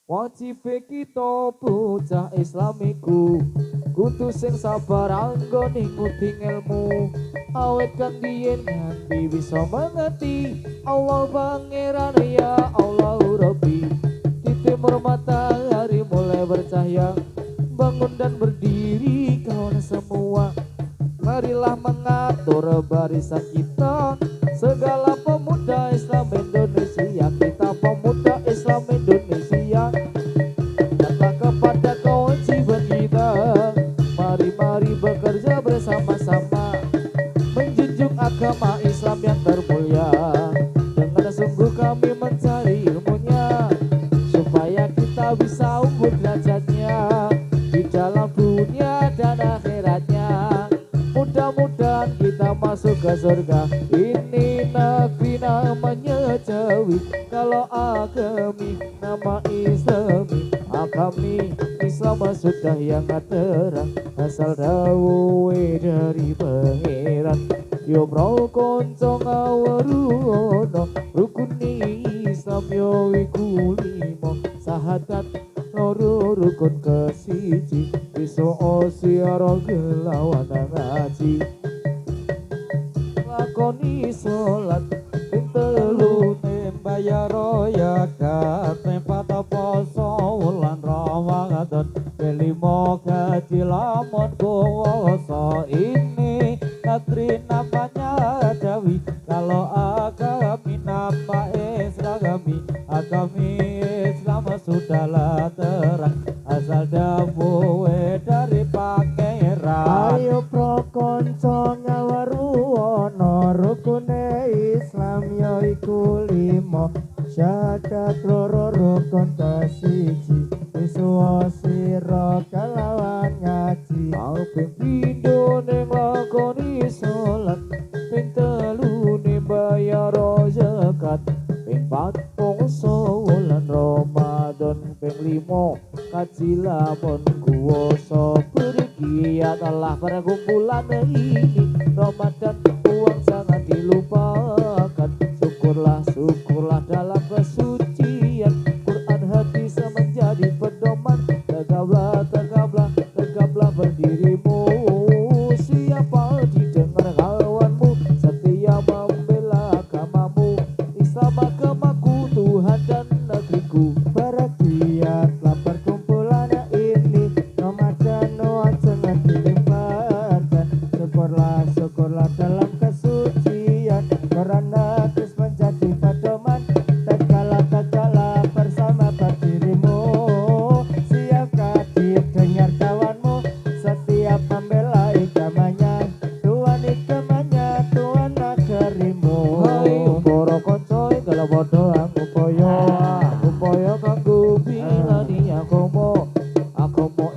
Wajib kita bocah islamiku kudu sing sabar anggone nguting ilmu awet kang biyen nganti bisa mengerti Allah pangeran ya Allah Rabbi di timur matahari mulai bercahaya bangun dan berdiri kawan semua marilah mengatur barisan kita segala pemuda Islam Indonesia kita pemuda Islam Indonesia datang kepada kewajiban kita mari bekerja bersama-sama menjunjung agama Islam yang termulia dengan sungguh kami mencari ilmunya supaya kita bisa unggul derajatnya di dalam dunia dan akhiratnya mudah-mudahan kita masuk ke surga ini negeri namanya Jawi kalau agami nama Islami agami Islam sudah yang terang asal dawe dari pangeran yo bro konco ngawaruono rukun Islam yo iku limo sahadat loro rukun kesiji iso siaro gelawan ngaji lakoni salat ping telu bayar zakat tempat poso wulan Ramadan kelimo gaji lamun kuwasa ini negeri namanya Jawi kalau agami nama Islami agami Islam sudahlah terang asal dawuhe dari pangeran ayo pro konco ngawaruwono rukune Islam ya iku limo syahadat loro rukun kasiji isuwa sira kalawan ngaji mau ping pindho ning lakoni salat ping telu ning bayar zakat ping pat poso wulan Ramadan ping limo kaji lamun kuwasa bergiat Allah perkumpulan ini Ramadan uang sangat dilupakan syukurlah dalam kesucian Quran hadis menjadi pedoman tegaplah berdirimu siapa didengar kawanmu setia membela agamamu Islam agamaku Tuhan dan negeriku bergiatlah perkumpulan ini Ramadan uang sangat dilimpahkan syukurlah dalam kesucian karena hadis menjadi pedoman tegaklah bersama berdirimu siapkah didengar kawanmu setiap membela agamanya Tuhan negerimu hai para kanca kalau padha upaya kanggo bilani agama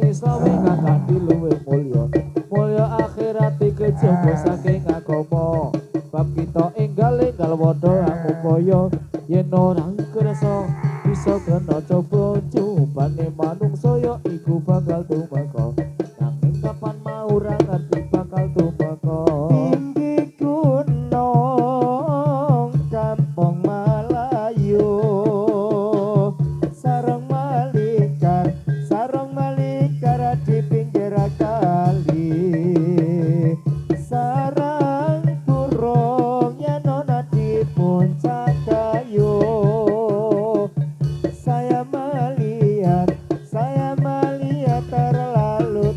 Islam kakak diluwe mulya akhirat kejaba saking agama bab kita enggal padha upaya yen ora kersa bisa kena coba cobane manungsa ya iku bakal tumeka nanging kapan mau ora ngerti bakal tumeka tinggi gunung kampung Melayu sarang malikar di pinggir kali sarang burung yang nona di puncak kayu saya melihat terlalu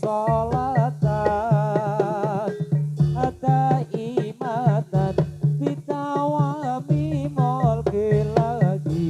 sholatan ada imatan ditawami mulki lagi.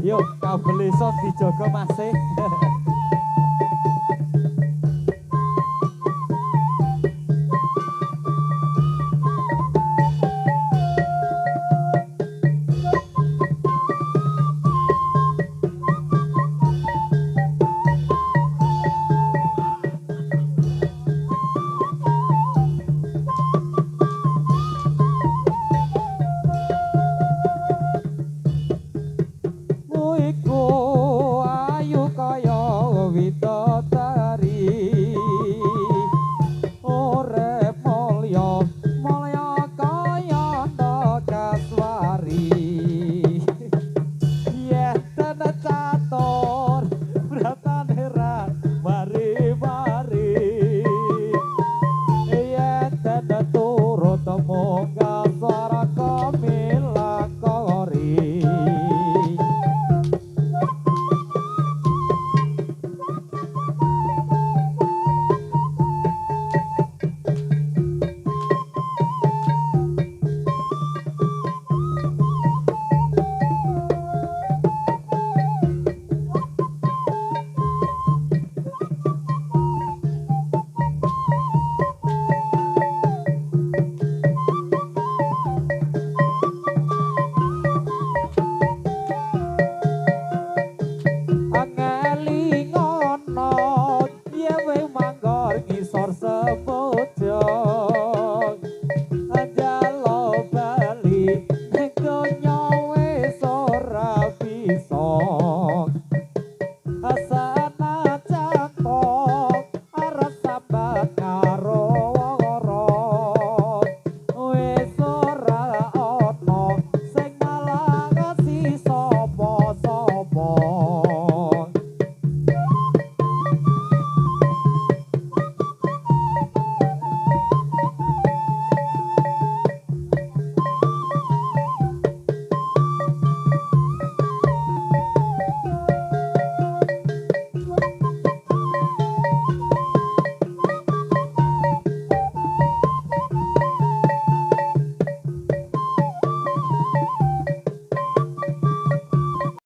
Yuk, kabel iso dijogo masih.